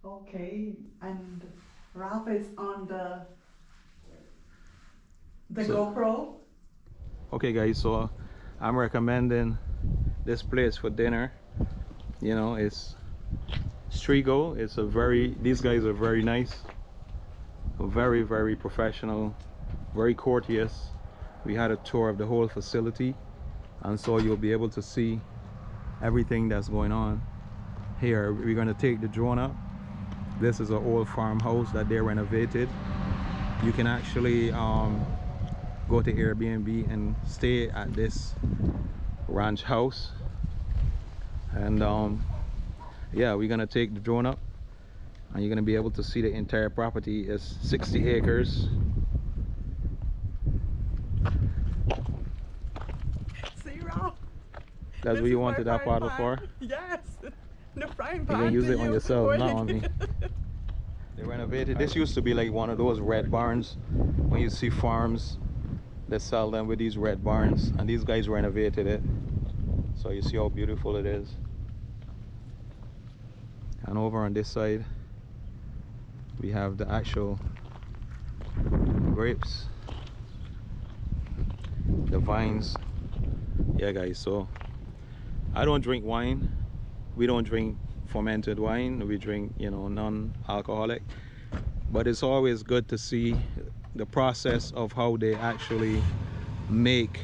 Okay, and Ralph is on the GoPro. Okay guys, so I'm recommending this place for dinner. You know, it's Strigo. These guys are very nice, very professional, very courteous. We had a tour of the whole facility, and so you'll be able to see everything that's going on here. We're going to take the drone up. This is an old farmhouse that they renovated. You can actually go to Airbnb and stay at this ranch house, and yeah, we're gonna take the drone up and you're gonna be able to see the entire property. Is 60 acres. See, Ralph? That's what you wanted that bottle for? Yes. The frying pan. You can use it on yourself, not on me. They renovated. This used to be like one of those red barns. When you see farms, they sell them with these red barns, and these guys renovated it. So you see how beautiful it is. And over on this side, we have the actual grapes, the vines. Yeah guys, so I don't drink wine. We don't drink fermented wine. We drink, you know, non-alcoholic. But it's always good to see the process of how they actually make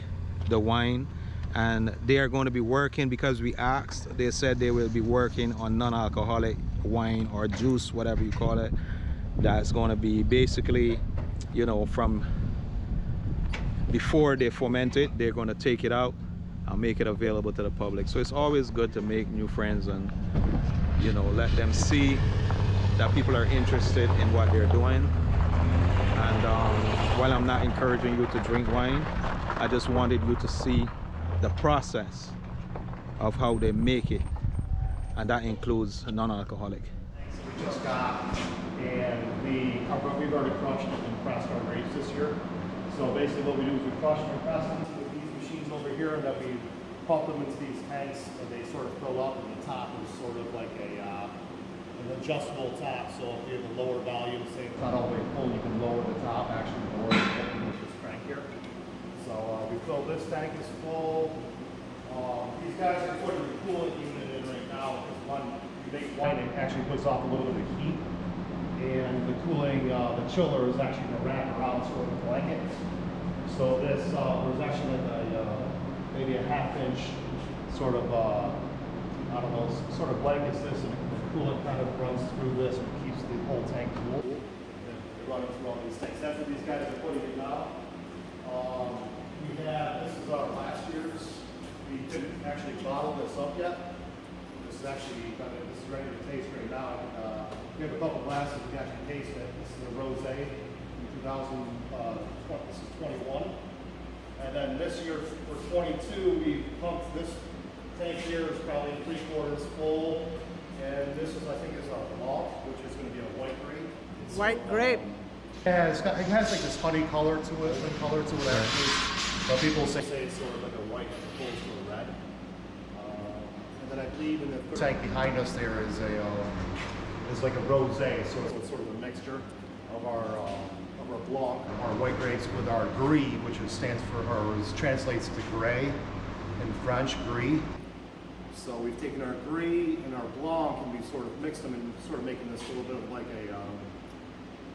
the wine. And they are going to be working, because we asked, they said they will be working on non-alcoholic wine or juice, whatever you call it. That's going to be basically, you know, from before they ferment it, they're going to take it out and make it available to the public. So it's always good to make new friends and, you know, let them see that people are interested in what they're doing. And while I'm not encouraging you to drink wine, I just wanted you to see the process of how they make it, and that includes non-alcoholic. We just got, and we've already crushed and pressed our grapes this year. So basically what we do is we crush and press them with these machines over here, and then we pump them into these tanks, and they sort of fill up, and the top is sort of like an adjustable top. So if you have a lower volume, say it's not all the way full, you can lower the top, actually lower with this crank here. So we fill this tank is full. These guys are putting the coolant unit in right now, because when you make wine, it actually puts off a little bit of heat. And the cooling, the chiller is actually going to wrap around sort of a blanket. So this, there's actually like maybe a half-inch sort of, I don't know, sort of blankets this, and the coolant kind of runs through this and keeps the whole tank cool. And they run it through all these tanks. That's what these guys are putting in now. This is our last year's. We didn't actually bottle this up yet. This is actually, this is ready to taste right now. We have a couple glasses we can actually taste it. This is a rosé from 2020. This is 21. And then this year for 22, we pumped this tank here is probably 3/4 full. And this is, I think, is our malt, which is going to be a white grape. White grape. Yeah, it has like this honey color to it, actually. But people say it's sort of like a white as opposed to a red. lead in the tank behind us there is like a rosé, so it's sort of a mixture of our blanc, our white grapes with our gris, which translates to gray in French, gris. So we've taken our gris and our blanc and we sort of mixed them and sort of making this a little bit of like a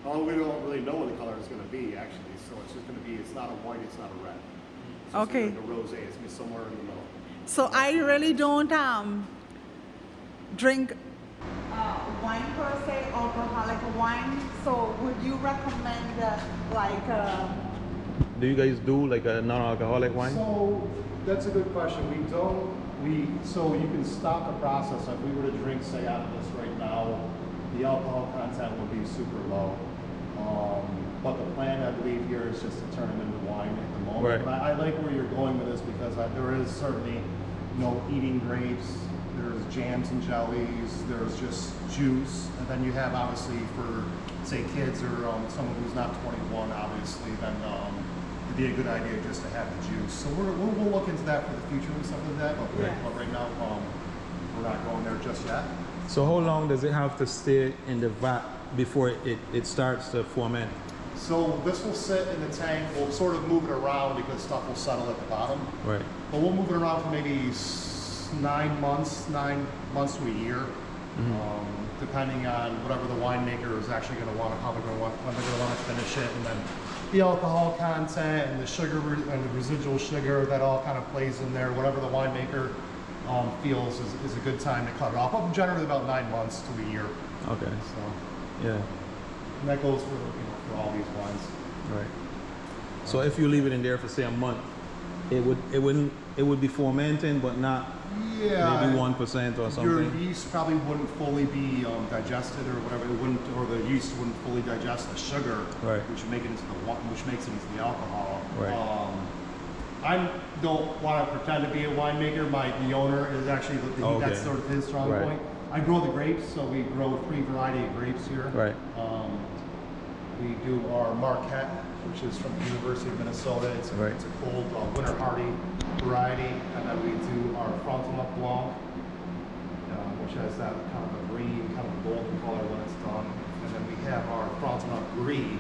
we don't really know what the color is going to be actually, so it's just going to be, it's not a white, it's not a red. So Okay. it's like a rosé, it's going to be somewhere in the middle. So I really don't drink wine per se, alcoholic wine. So would you recommend Do you guys do like a non-alcoholic wine? So that's a good question. So you can stop the process. If we were to drink, say, out of this right now, the alcohol content would be super low. But the plan, I believe, here is just to turn them into wine at the moment. Right. But I like where you're going with this because there is certainly eating grapes. There's jams and jellies. There's just juice, and then you have obviously for say kids or someone who's not 21, obviously, then it'd be a good idea just to have the juice. So we'll look into that for the future and stuff like that. But right now, we're not going there just yet. So how long does it have to stay in the vat before it starts to ferment? So this will sit in the tank. We'll sort of move it around because stuff will settle at the bottom. Right. But we'll move it around for maybe 9 months to a year, depending on whatever the winemaker is actually going to want, when they're going to want to finish it, and then the alcohol content and the sugar and the residual sugar that all kind of plays in there. Whatever the winemaker feels is a good time to cut it off. But generally about 9 months to a year. Okay. So Yeah. and that goes for all these wines. Right. So if you leave it in there for say a month, it would be fermenting, but not maybe 1% or something. Your yeast probably wouldn't fully be digested or whatever. The yeast wouldn't fully digest the sugar, right, which makes it into the alcohol. Right. I don't want to pretend to be a winemaker. The owner is actually that's sort of his strong point. I grow the grapes, so we grow 3 variety of grapes here. Right. We do our Marquette, which is from the University of Minnesota. It's a cold, winter hardy variety. And then we do our Frontenac Blanc, which has that kind of a green, kind of a golden color when it's done. And then we have our Frontenac Gris,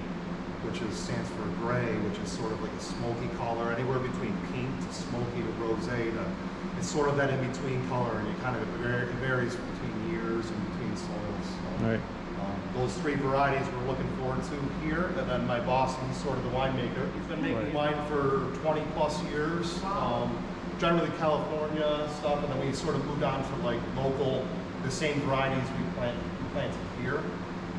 which stands for gray, which is sort of like a smoky color, anywhere between pink to smoky to rosé. It's sort of that in-between color, and it varies between years and between soils. So, right. Those 3 varieties we're looking forward to here, and then my boss, he's sort of the winemaker. He's been making wine for 20 plus years, generally California stuff, and then we sort of moved on to like the same varieties we planted here.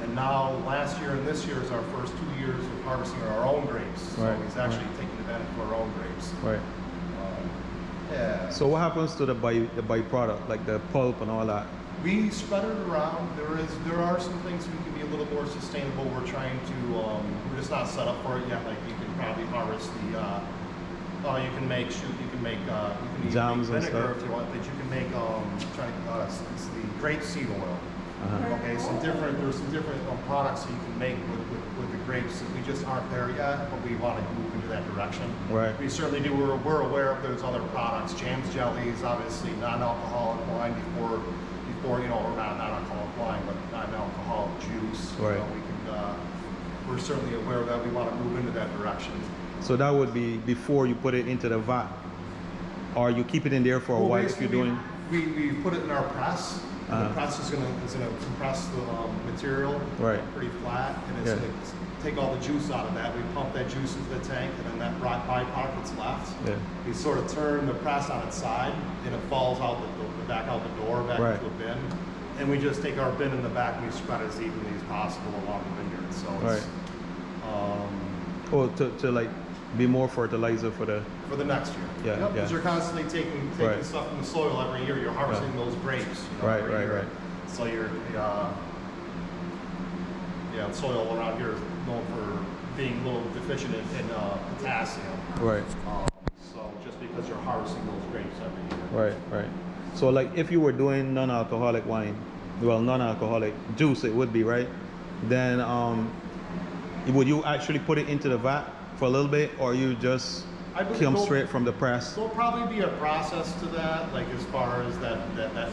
And now last year and this year is our first 2 years of harvesting our own grapes. So he's actually taking advantage of our own grapes. Right. Yeah. So what happens to the byproduct, like the pulp and all that? We spread it around. There are some things we can be a little more sustainable. We're trying to. We're just not set up for it yet. Like you can probably harvest you can make jams and vinegar stuff if you want. But you can make it's the grape seed oil. Okay, there's some different products that you can make with the grapes. We just aren't there yet, but we want to move into that direction. Right. We certainly do. We're aware of those other products, jams, jellies, obviously non-alcoholic wine before or not non-alcoholic wine, but non-alcoholic juice. Right. We're certainly aware that we want to move into that direction. So that would be before you put it into the vat, or you keep it in there for a while if you're doing. We put it in our press. The press is gonna compress the material pretty flat, and it's gonna take all the juice out of that. We pump that juice into the tank, and then that byproduct that's left, we sort of turn the press on its side, and it falls out back out the door, back into a bin. And we just take our bin in the back and we spread it as evenly as possible along the vineyard. So it's to like be more fertilizer for the next year. Because you're constantly taking stuff from the soil every year. You're harvesting those grapes. Right. So you're the soil around here is known for being a little deficient in potassium. Right. So just because you're harvesting those grapes every year. Right. So like if you were doing non-alcoholic wine, non-alcoholic juice it would be, right? Then would you actually put it into the vat for a little bit, or you just come straight from the press? There'll probably be a process to that, like as far as that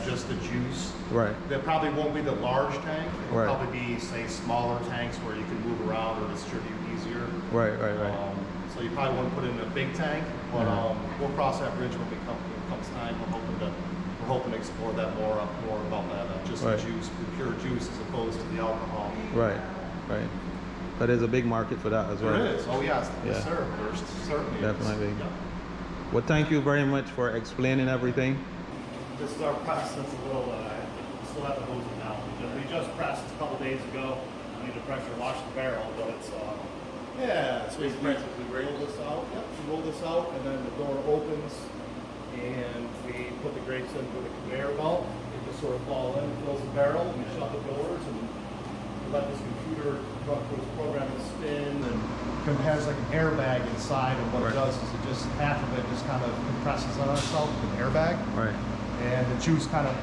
just the juice. Right. That probably won't be the large tank. It'll Right. probably be, say, smaller tanks where you can move around or distribute easier. Right. So you probably want to put it in a big tank, but we'll cross that bridge when it comes time. We're hoping to explore that more about that, just the juice, the pure juice as opposed to the alcohol. Right. But there's a big market for that as well. There is. Oh yes, yes sir. There's certainly definitely. Yeah. Well, thank you very much for explaining everything. This is our press. That's a little. We still have the hose now. We just pressed a couple days ago. I need to pressure wash the barrel, but it's. Yeah. So we roll this out. Yep. We roll this out, and then the door opens, and we put the grapes in with a conveyor belt. They just sort of fall in, fills the barrel. And we shut the doors and let this computer run through its program and spin, and it has like an airbag inside, and what it does is it just half of it just kind of compresses on itself with an airbag, and the juice kind of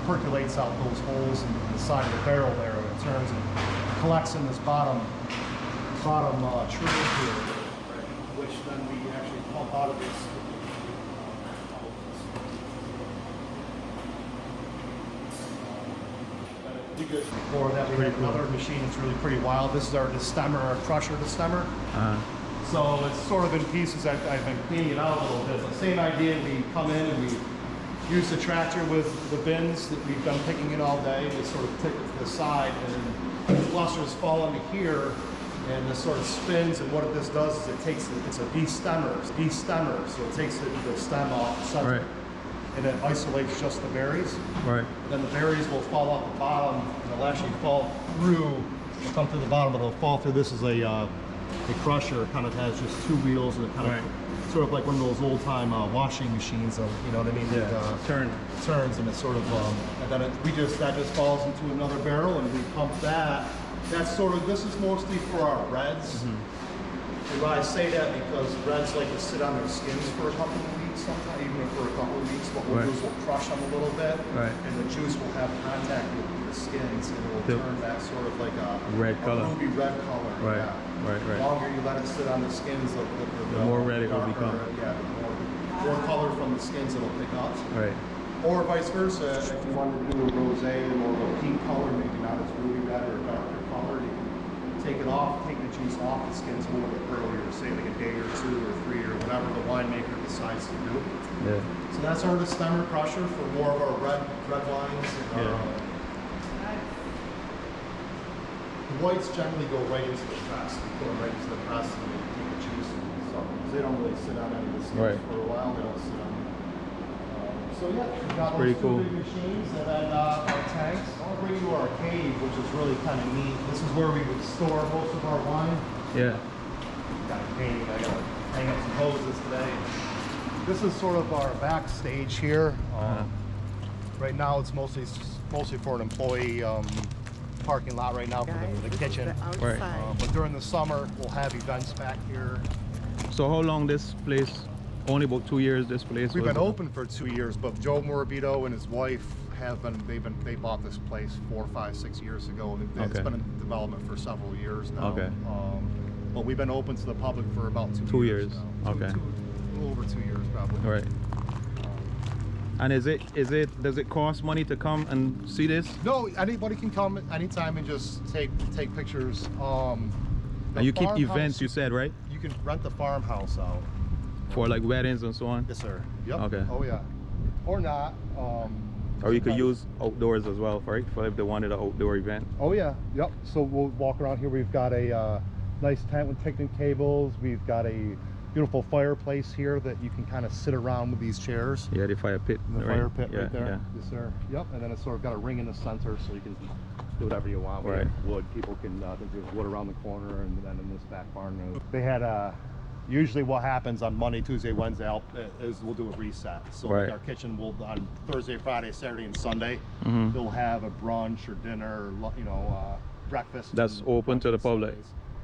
percolates out those holes in the side of the barrel there, and it turns and collects in this bottom trigger here, which then we actually pump out of this. Before that, we have another machine that's really pretty wild. This is our destemmer, our crusher destemmer. So it's sort of in pieces. I've been cleaning it out a little bit. The same idea. We come in and we use the tractor with the bins that we've been picking in all day. We sort of take it to the side, and the clusters fall into here, and this sort of spins. And what this does is it takes it's a destemmer. So it takes the stem off the center. And it isolates just the berries. Right. Then the berries will fall off the bottom, and they'll actually fall through. It'll come through the bottom, but it'll fall through. This is a crusher. It kind of has just two wheels, and it kind of sort of like one of those old-time washing machines. You know what I mean? Yeah. Turns, and it sort of and then that just falls into another barrel, and we pump that. That's sort of this is mostly for our reds. And why I say that because reds like to sit on their skins for a couple of weeks sometimes, even for a couple of weeks. What we'll do is we'll crush them a little bit, and the juice will have contact with the skins, and it will turn that sort of like a ruby red color. The longer you let it sit on the skins, the more red it will become. Yeah, the more color from the skins it'll pick up. Or vice versa, if you wanted to do a rosé or a pink color, maybe not as ruby red or a darker color, you can take it off, take the juice off the skins a little bit earlier, say like a day or 2 or 3 or whatever the winemaker decides to do. So that's our destemmer crusher for more of our red wines. The whites generally go right into the press. We put them right into the press and they take the juice. Because they don't really sit on any of the skins for a while. They don't sit on. So yeah, we've got those two big machines, and then our tanks. I'll bring you our cave, which is really kind of neat. This is where we would store most of our wine. Got a cave. I got to hang up some hoses today. This is sort of our backstage here. Right now, it's mostly for an employee parking lot right now for the kitchen. But during the summer, we'll have events back here. So how long this place? Only about 2 years this place. We've been open for 2 years, but Joe Morabito and his wife they bought this place 4, 5, 6 years ago. It's been in development for several years now. But we've been open to the public for about 2 years. Now. A little over 2 years probably. And does it cost money to come and see this? No, anybody can come anytime and just take pictures. And you keep events, you said, right? You can rent the farmhouse out. For like weddings and so on? Yes, sir. Yep. Okay. Oh, yeah. Or not. Or you could use outdoors as well, right? For if they wanted an outdoor event. Oh, yeah. Yep. So we'll walk around here. We've got a nice tent with picnic tables. We've got a beautiful fireplace here that you can kind of sit around with these chairs. Yeah, the fire pit. The fire pit right there. Yes, sir. Yep. And then it's sort of got a ring in the center so you can do whatever you want. Wood. People can, there's wood around the corner, and then in this back barn. They had usually what happens on Monday, Tuesday, Wednesday is we'll do a reset. So like our kitchen will on Thursday, Friday, Saturday, and Sunday, they'll have a brunch or dinner, breakfast. That's open to the public.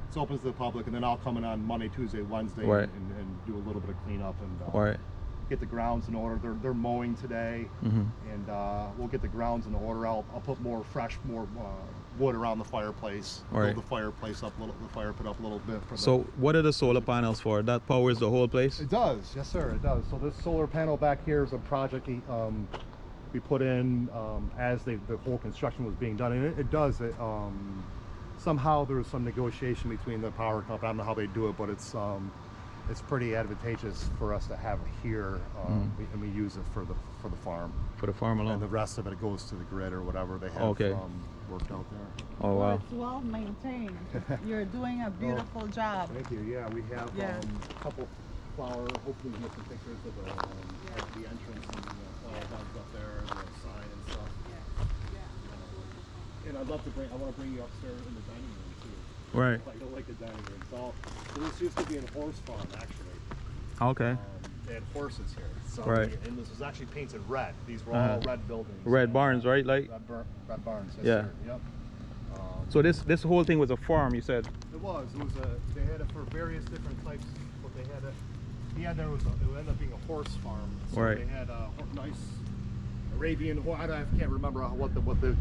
It's open to the public, and then I'll come in on Monday, Tuesday, Wednesday, and do a little bit of cleanup and get the grounds in order. They're mowing today, and we'll get the grounds in order. I'll put more fresh, more wood around the fireplace, Right. build the fireplace up a little, the fire put up a little bit. For So what are the solar panels for? That powers the whole place? it does, yes sir, it does. So this solar panel back here is a project we put in as the whole construction was being done, and it does it. Somehow there was some negotiation between the power company. I don't know how they do it, but it's pretty advantageous for us to have it here, and we use it for the farm. For the farm alone? And the rest of it goes to the grid or whatever they have Okay. worked out there. Oh wow. It's well maintained. You're doing a beautiful job. Thank you. Yeah, we have Yeah. a couple flower. Hopefully, we can get some pictures of the entrance and the flower buds up there and the sign and stuff. And I'd love to I want to bring you upstairs in the dining room too. Right. I don't like the dining room. So this used to be a horse farm actually. Okay. They had horses here. So Right. And this was actually painted red. These were all red buildings. Red barns, right? Like. Red barns. Yes, Yeah. Sir. Yep. So this whole thing was a farm, you said? It was they had it for various different types, but they had it, it ended up being a horse farm. So Right. they had a nice Arabian horse. I can't remember what the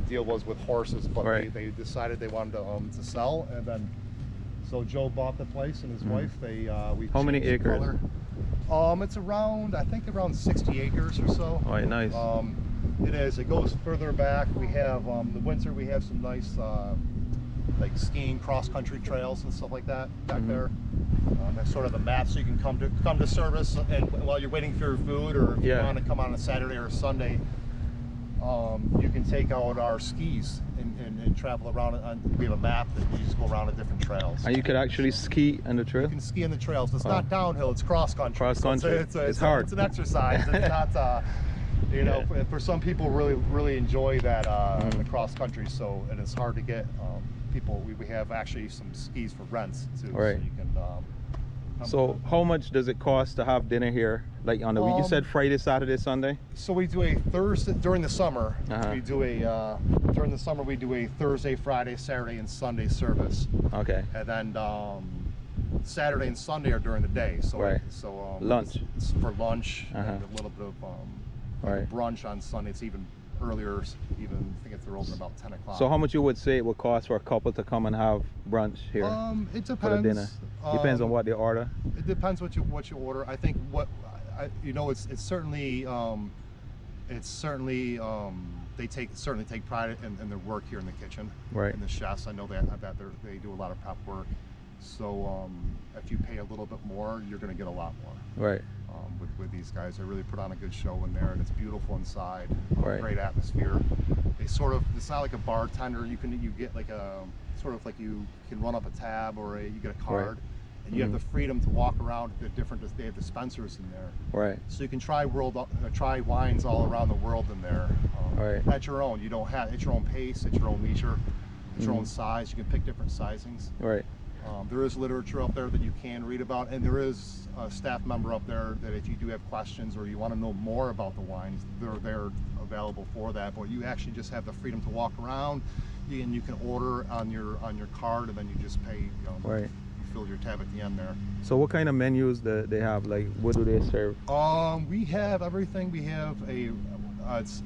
deal was with horses, but Right. they decided they wanted to sell, and then so Joe bought the place and his wife. We How many changed the acres? color. It's around, I think around 60 acres or so. Oh, nice. It is. It goes further back. We have the winter. We have some nice like skiing cross-country trails and stuff like that back there. That's sort of a map, so you can come to service, and while you're waiting for your food, or if you want to come on a Saturday or a Sunday, you can take out our skis and travel around. We have a map that you just go around at different trails. And you could actually ski on the trail? You can ski on the trails. It's not downhill. It's cross-country. Cross-country. So it's hard. It's an exercise. It's not. You know, for some people really enjoy that the cross country. So, and it's hard to get people. We have actually some skis for rents too. Right. So you can. So how much does it cost to have dinner here? Like on the week, you said Friday, Saturday, Sunday? So we do a Thursday during the summer. Uh-huh. We do a during the summer we do a Thursday, Friday, Saturday, and Sunday service. Okay. And then Saturday and Sunday are during the day. So Right. So Lunch. it's for lunch Uh-huh. and a little bit of Right. brunch on Sunday. It's even earlier. Even I think they're open about 10 o'clock. So how much you would say it would cost for a couple to come and have brunch here It depends. for the dinner? Depends on what they order. It depends what you order. I think it's certainly they certainly take pride in their work here in the kitchen. Right. And the chefs, I know that they do a lot of prep work. So if you pay a little bit more, you're going to get a lot more. Right. With these guys, they really put on a good show in there, and it's beautiful inside. Right. Great atmosphere. It's not like a bartender. You get like a sort of like you can run up a tab, or you get a card. Right. And you have the freedom to walk around the they have dispensers in there. Right. So you can try wines all around the world in there. Right. At your own. It's your own pace, at your own leisure, at your own size. You can pick different sizings. Right. There is literature up there that you can read about, and there is a staff member up there that if you do have questions or you want to know more about the wines, they're available for that. But you actually just have the freedom to walk around, and you can order on your card, and then you just pay. Right. You fill your tab at the end there. So what kind of menus do they have? Like, what do they serve? We have everything. We have a.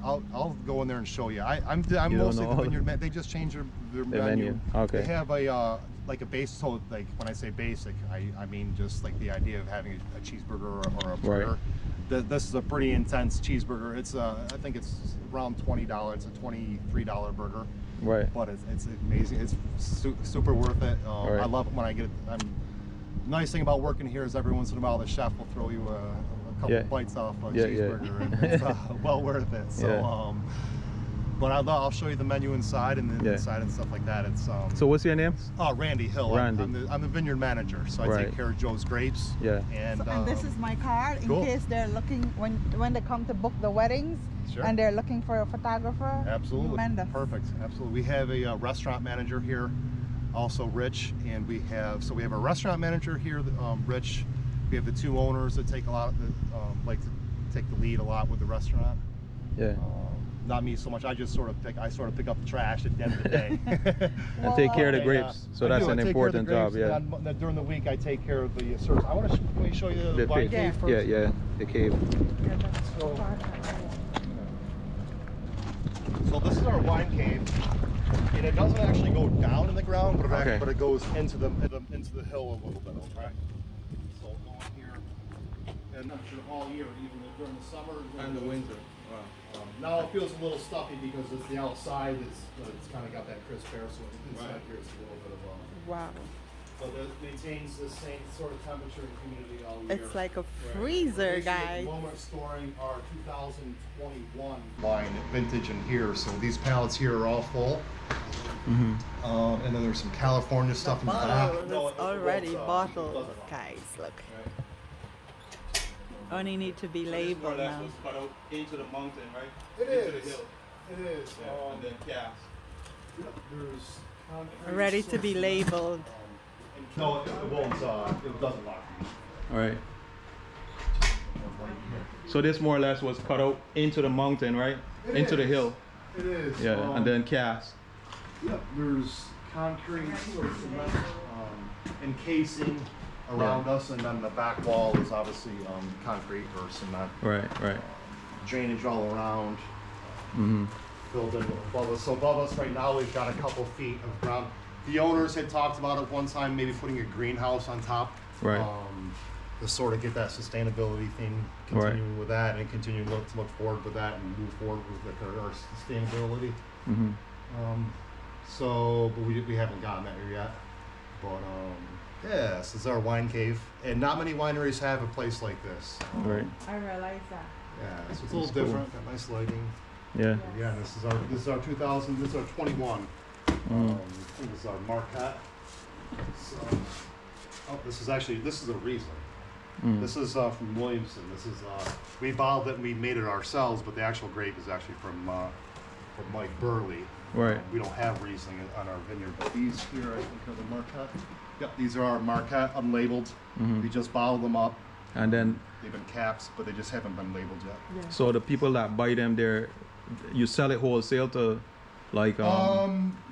I'll go in there and show you. I'm mostly the Vineyard. They just changed their menu. Okay. They have a like a base. So like when I say basic, I mean just like the idea of having a cheeseburger or a burger. Right. This is a pretty intense cheeseburger. It's I think it's around $20. It's a $23 burger. Right. But it's amazing. It's super worth it. Right. I love it when I get it. Nice thing about working here is every once in a while the chef will throw you a couple bites off a cheeseburger, and it's well worth it. So, but I'll show you the menu inside and then inside and stuff like that. It's So what's your name? Randy Hill. Randy. I'm the vineyard manager, so I take care of Joe's grapes. Yeah. And this is my card in cool. case they're looking when they come to book the weddings. Sure. And they're looking for a photographer. Absolutely. Tremendous. Perfect. Absolutely. We have a restaurant manager here, also Rich, and we have a restaurant manager here, Rich. We have the two owners that take a lot of like to take the lead a lot with the restaurant. Yeah. Not me so much. I sort of pick up the trash at the end of the day. And take care of the grapes. So that's an important job. Yeah. And during the week, I take care of the service. Let me show you the wine cave first. Yeah, the cave. So this is our wine cave. And it doesn't actually go down in the ground, but Okay. but it goes into the hill a little bit. Okay. So along here, and not sure all year, even during the summer And the winter. Wow. now it feels a little stuffy because it's the outside. It's kind of got that crisp air, so inside Right. here it's a little bit of a. Wow. But it maintains the same sort of temperature and humidity all year. It's like a freezer, At guys. the moment, storing our 2021 line vintage in here. So these pallets here are all full. And then there's some California stuff in the back. Bottle is already bottled, guys. Look. Only need to be labeled now. cut out into the mountain, right? It Into is. the hill. It is. And then cast. There's concrete Ready to be sources. labeled. No, it won't. It doesn't lock. All right. So this more or less was cut out into the mountain, right? It into the is. hill. It is. Yeah, and then cast. Yep, there's concrete sort of cement encasing around us, and then the back wall is obviously concrete or cement. Right. Drainage all around, filled in above us. So above us right now, we've got a couple feet of ground. The owners had talked about it one time, maybe putting a greenhouse on top. Right. To sort of get that sustainability thing, continuing with that, and continue to look forward with that, and move forward with our sustainability. But we haven't gotten there yet. But yes, it's our wine cave, and not many wineries have a place like this. Right. I realize that. Yeah, so it's a little That's cool. different. Got nice lighting. Yeah. Yeah, this is our 2000. This is our 21. I think this is our Marquette. So, this is a Riesling. This is from Williamson. This is we bottled it and we made it ourselves, but the actual grape is actually from Mike Burley. Right. We don't have Riesling on our vineyard, but these here I think are the Marquette. Yep, these are our Marquette unlabeled. We just bottled them up. And then, They've been capped, but they just haven't been labeled yet. so the people that buy them, you sell it wholesale to, like.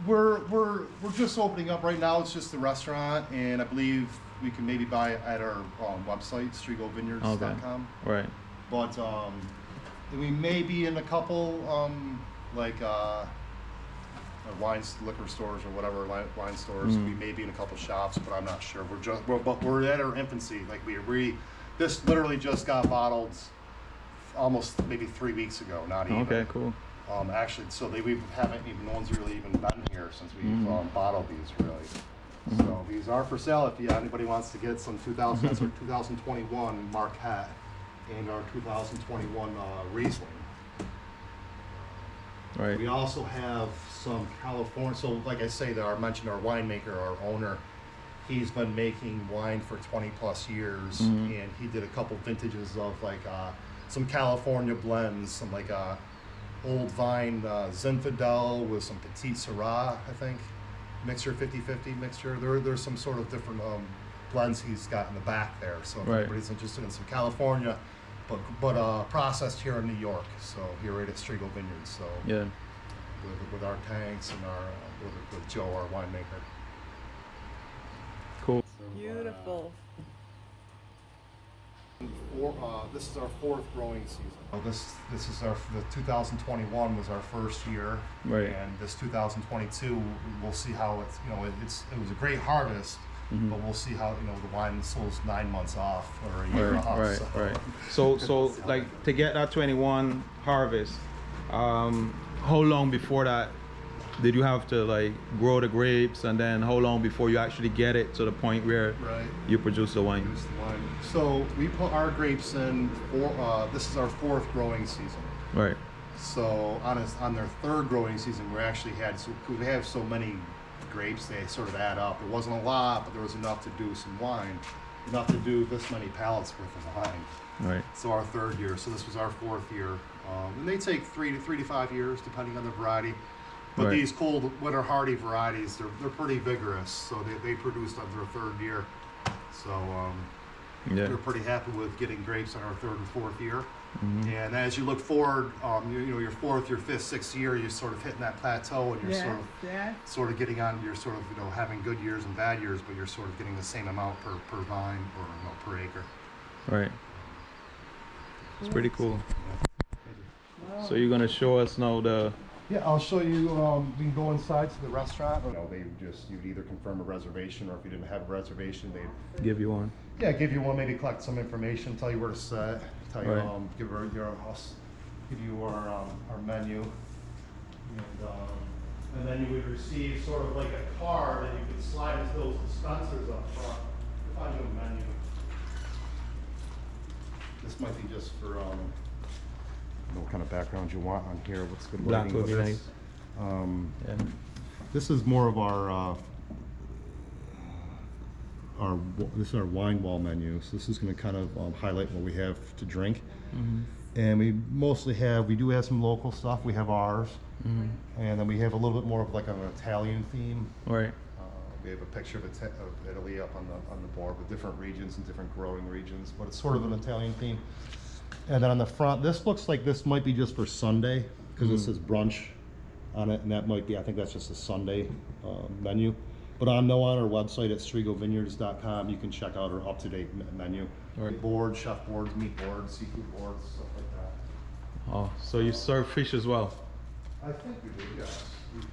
We're just opening up right now. It's just the restaurant, and I believe we can maybe buy it at our website, strigovineyards.com. Right. But we may be in a couple liquor stores or whatever wine stores. We may be in a couple shops, but I'm not sure. We're at our infancy. Like this literally just got bottled almost maybe 3 weeks ago. Not even. Okay. Cool. Actually, so we haven't even, no one's really even been here since we've bottled these, really. So these are for sale if anybody wants to get some 2021 Marquette and our 2021 Riesling. Right. We also have some California, so like I say, I mentioned our winemaker, our owner, he's been making wine for 20 plus years, and he did a couple vintages of some California blends, some old vine Zinfandel with some Petit Syrah, I think, mixture, 50-50 mixture. There's some sort of different blends he's got in the back there. So if anybody's interested in some California, but processed here in New York. So here right at Strigo Vineyards. So Yeah. with our tanks and our with Joe, our winemaker. Cool. Beautiful. This is our 4th growing season. This is the 2021 was our first year, Right. and this 2022 we'll see how it's it was a great harvest, but we'll see how the wine sells 9 months off or a year off. Right. So like to get that 21 harvest, how long before that did you have to grow the grapes, and then how long before you actually get it to the point where you produce the wine? So we put our grapes in this is our 4th growing season. Right. So on their 3rd growing season, we actually we have so many grapes, they sort of add up. It wasn't a lot, but there was enough to do some wine, enough to do this many pallets worth of wine. Right. So our 3rd year. So this was our 4th year, and they take 3 to 5 years depending on the variety. But these cold winter hardy varieties, they're pretty vigorous. So they produced on their 3rd year. So we're pretty happy with getting grapes on our 3rd and 4th year. And as you look forward, your 4th, your 5th, 6th year, you're sort of hitting that plateau, and you're sort of getting on. You're sort of having good years and bad years, but you're sort of getting the same amount per vine or per acre. Right. It's pretty cool. So you're gonna show us now Yeah, I'll show you. We can go inside to the restaurant. You know, you'd either confirm a reservation, or if you didn't have a reservation, they'd Give you one. yeah, give you one, maybe collect some information, tell you where to sit, tell you, Right. give you our menu, and then you would receive sort of like a card, and you could slide into those dispensers up front to find you a menu. This might be just for, I don't know what kind of background you want on here, what's good Black lighting would be with nice. this. Yeah. This is more of this is our wine wall menu. So this is going to kind of highlight what we have to drink. And we do have some local stuff. We have ours. And then we have a little bit more of like an Italian theme. Right. We have a picture of Italy up on the board with different regions and different growing regions, but it's sort of an Italian theme. And then on the front, this looks like this might be just for Sunday, because it says brunch on it, and that might be, I think that's just a Sunday menu. But on our website at strigovineyards.com, you can check out our up-to-date menu. Right. Boards, chef boards, meat boards, seafood boards, stuff like that. Oh, so you serve fish as well? I think we do, yes. And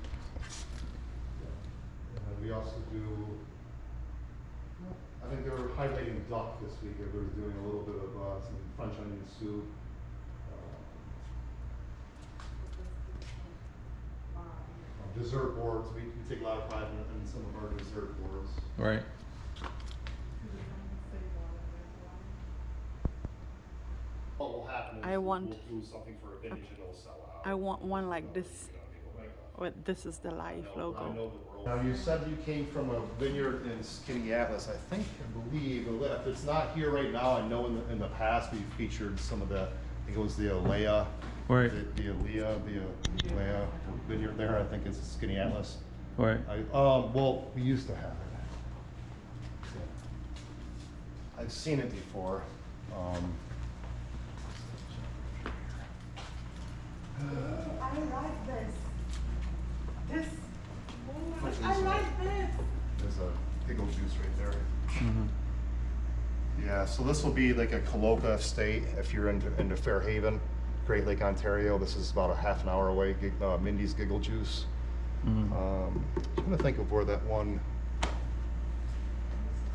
then we also do, I think they were highlighting duck this week. They were doing a little bit of some French onion soup. Dessert boards, we take a lot of pride in some of our dessert boards. Right. What will happen is we'll do something for a vintage and it'll sell out. I want one like this. This is the Life logo. Now you said you came from a vineyard in Skaneateles. I believe, if it's not here right now, I know in the past we've featured some of the, I think it was the Alea, Right. the Alea vineyard there. I think it's Skaneateles. Right. Well, we used to have it. I've seen it before. I like this. I like this. There's a pickle juice right there. Yeah, so this will be like a Coloca estate if you're into Fairhaven, Great Lake, Ontario. This is about a half an hour away. Mindy's Giggle Juice. I'm trying to think of where that one. I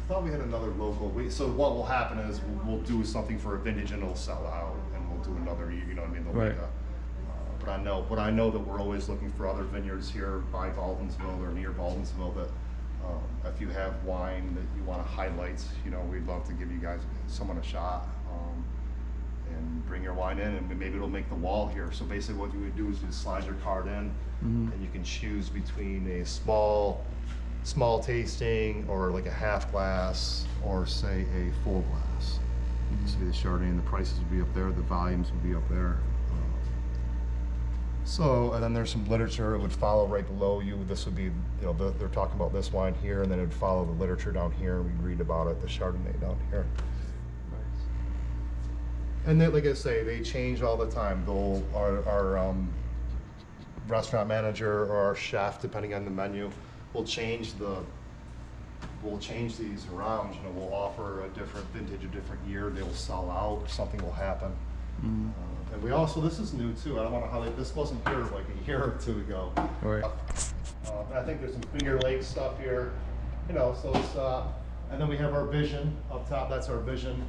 thought we had another local. So what will happen is we'll do something for a vintage and it'll sell out, and we'll do another. You know what I mean? They'll Right. make a, but I know that we're always looking for other vineyards here by Baldwinsville or near Baldwinsville that if you have wine that you want to highlight, you know, we'd love to give you guys someone a shot and bring your wine in, and maybe it'll make the wall here. So basically what you would do is you slide your card in and you can choose between a small tasting or like a half glass or say a full glass. This would be the Chardonnay, and the prices would be up there, the volumes would be up there. So, and then there's some literature that would follow right below you. This would be, you know, they're talking about this wine here, and then it would follow the literature down here, and we'd read about it, the Chardonnay down here. And then, like I say, they change all the time. Our restaurant manager or our chef, depending on the menu, will change these around. You know, we'll offer a different vintage, a different year. They will sell out, or something will happen. And we also, this is new too. I don't want to highlight. This wasn't here like a year or two ago. Right. I think there's some Finger Lake stuff here. You know, so it's and then we have our Vision up top. That's our Vision.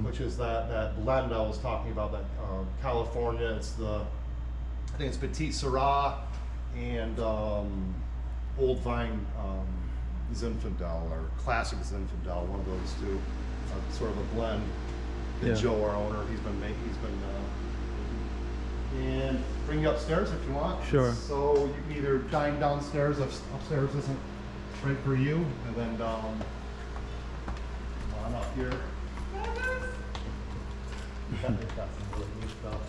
Which is that blend I was talking about, that California. It's I think it's Petite Syrah and Old Vine Zinfandel or Classic Zinfandel, one of those two. Sort of a blend. And Yeah. Joe, our owner, he's been and bring you upstairs if you want. Sure. So you can either dine downstairs if upstairs isn't right for you, and then come on up here. They've got some really neat stuff.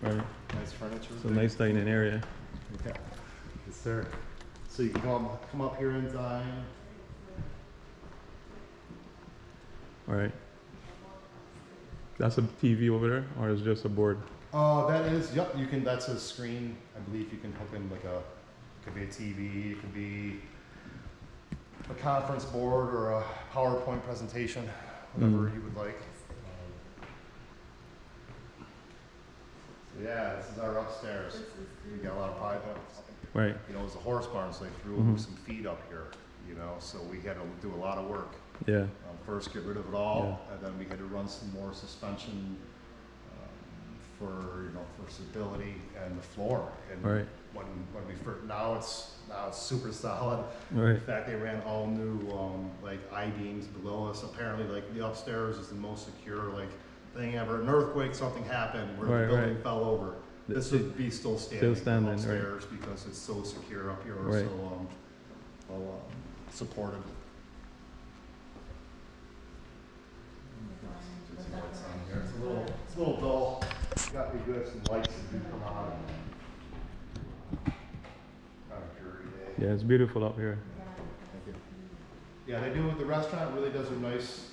Right. Nice furniture. It's a nice dining area. Okay. Yes, sir. So you can come up here and dine. All right. That's a TV over there, or is it just a board? That is, yep, you can, that's a screen. I believe you can hook in like it could be a TV, it could be a conference board or a PowerPoint presentation, whatever you would like. Yeah, this is our upstairs. We got a lot of pie. Right. You know, it was a horse barn, so they threw some feed up here. You know, so we had to do a lot of work. Yeah. First, get rid of it all, and then we had to run some more suspension for stability and the floor. And Right. when we first, now it's super solid. Right. In fact, they ran all new like I-beams below us. Apparently, like the upstairs is the most secure thing ever. An earthquake, something happened where the building fell over. This would be still standing upstairs because it's so secure up here, so well supported. Some lights on here. It's a little dull. Got me good. Some lights that do come on. Not a dreary day. Yeah, it's beautiful up here. Thank you. Yeah, they do. The restaurant really does a nice.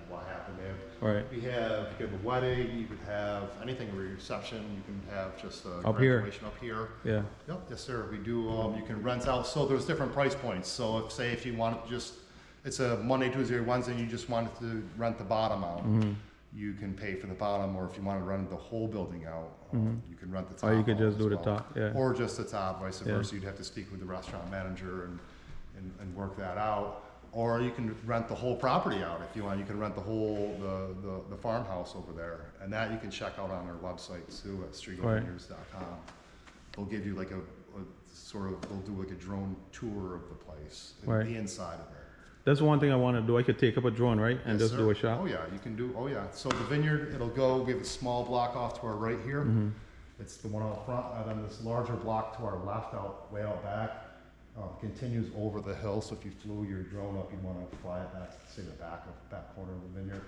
What happened? They have. Right. You could have a wedding. You could have anything, a reception. You can have just a Up here. graduation up here. Yeah. Yep. Yes, sir. We do. You can rent out. So there's different price points. So if you want to just, it's a Monday, Tuesday, or Wednesday, and you just wanted to rent the bottom out. You can pay for the bottom, or if you want to rent the whole building out, you can rent the top. Or you could just out do as the well. top, yeah. Or just the top, vice Yeah. versa. You'd have to speak with the restaurant manager and work that out. Or you can rent the whole property out if you want. You can rent the whole the farmhouse over there, and that you can check out on our website too at StrigoVineyards.com. They'll give you like a sort of, they'll do like a drone tour of the place, Right. the inside of it. That's one thing I want to do. I could take up a drone, right, and Yes, just sir. do a shot. Oh yeah, you can do. Oh yeah. So the vineyard, it'll go. We have a small block off to our right here. It's the one out front, and then this larger block to our left, way out back, continues over the hill. So if you flew your drone up, you'd want to fly it back, say the back corner of the vineyard.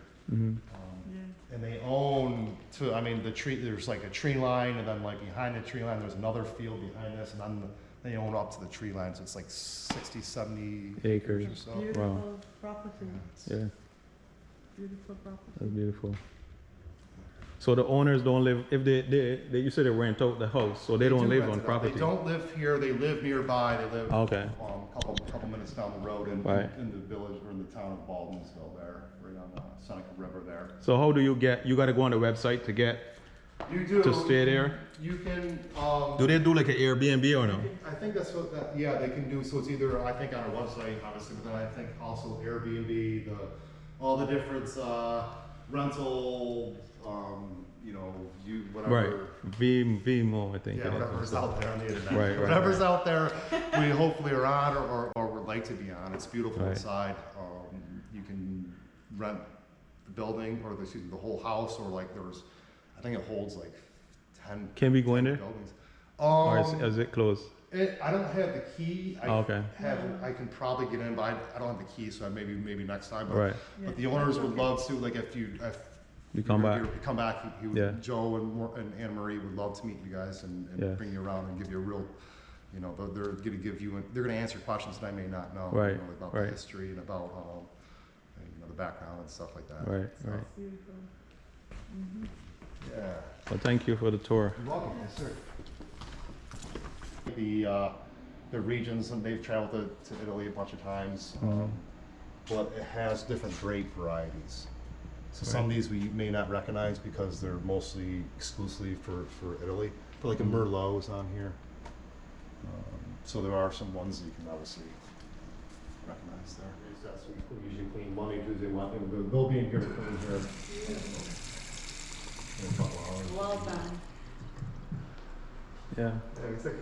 And they own the tree. There's like a tree line, and then like behind the tree line, there's another field behind this, and then they own up to the tree line. So it's like 60, 70 acres or so. Beautiful property. Yeah, Beautiful property. that's beautiful. So the owners don't live, if they you said they rent out the house, so they don't do live rent on it out. property. They don't live here. They live nearby. They live Okay. a couple minutes down the road in the village or in the town of Baldwinsville there, right on the Seneca River there. So how do you got to go on the website to get You do. to stay there? You can. Do they do like an Airbnb or no? I think that's what they can do. So it's either, I think, on our website, obviously, but then I think also Airbnb, all the different rental, whatever. Right. Vimo, I think. Yeah, it is. whatever's out there on the internet. Right, Whatever's out there, we hopefully are on or would like to be on. It's beautiful Right. inside. You can rent the building or the whole house, or like I think it holds like 10. Can we go in there? Buildings. Or is it closed? I don't have the key. Okay. I can probably get in, but I don't have the key, so maybe next time. But, Right. but the owners would love to, like if you come back. come back, he would, Yeah. Joe and Anne Marie would love to meet you guys and Yeah. bring you around and give you a real, they're going to give you, they're going to answer questions that I may not know, Right, about right. the history and about the background and stuff like that. Right, So, right. Beautiful. Yeah. Well, thank you for the tour. You're welcome. Yes, sir. The regions, and they've traveled to Italy a bunch of times, but it has different grape varieties. So some of these we may not recognize because they're mostly exclusively for Italy. But like a Merlot is on here. So there are some ones that you can obviously recognize there. That's we usually clean Monday, Tuesday, Wednesday. They'll be in here to clean here. In a couple hours. Well done. Yeah. Yeah, it's like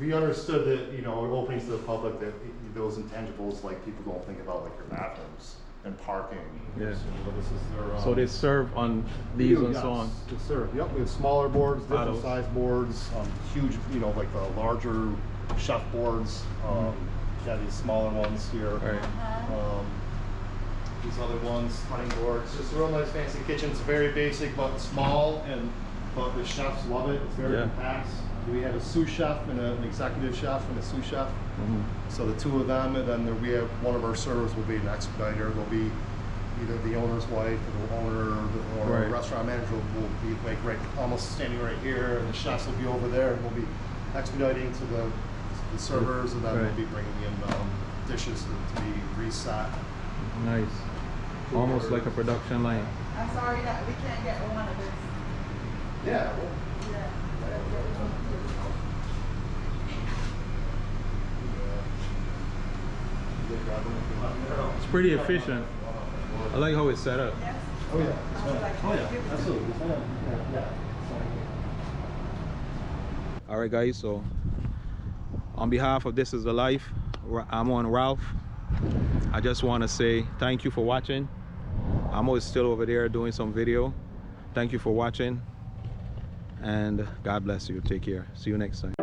we understood that, openings to the public, that those intangibles, like people don't think about, like your bathrooms and parking. Yeah. So this is their, So they serve on these and so on. Yes, sir. Yep, we have smaller boards, different Bottles. size boards, huge, like the larger chef boards. Got these smaller ones here. Right. These other ones, cutting boards. Just a real nice fancy kitchen. It's very basic but small, but the chefs love it. It's very compact. We have a sous chef and an executive chef and a sous chef. So the two of them, and then we have one of our servers will be an expediter. They'll be either the owner's wife or the owner or the restaurant manager will be like almost standing right here, and the chefs will be over there, and we'll be expediting to the servers, and then we'll be bringing in dishes to be reset. Nice. Almost like a production line. I'm sorry that we can't get one of this. Yeah. Yeah. pretty efficient. I like how it's set up. Yes. Oh yeah. Oh yeah. Absolutely. Yeah. All right, guys. So on behalf of This Is the Life, I'm on Ralph. I just want to say thank you for watching. I'm always still over there doing some video. Thank you for watching, and God bless you. Take care. See you next time.